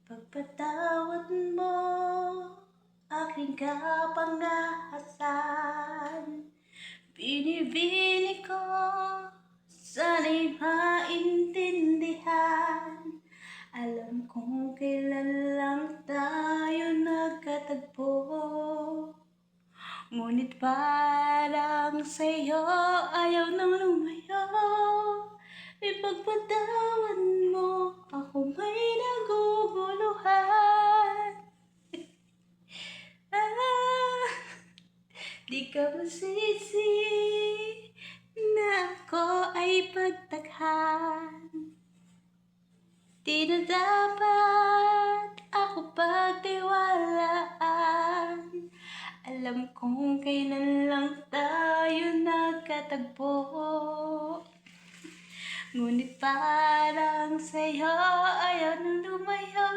Pagpatawad mo aking kapangahasan, binibini ko sana'y maintindihan. Alam kong kailan lang tayo nagkatagpo, ngunit parang sa'yo ayaw nang lumayo. Ipagpatawad mo ako may naguguluhan. Di ka masisi na ako ay pagtakhan. Di na dapat ako pagtiwalaan. Alam kong kailan lang tayo nagkatagpo, ngunit parang sa'yo ayaw nang lumayo.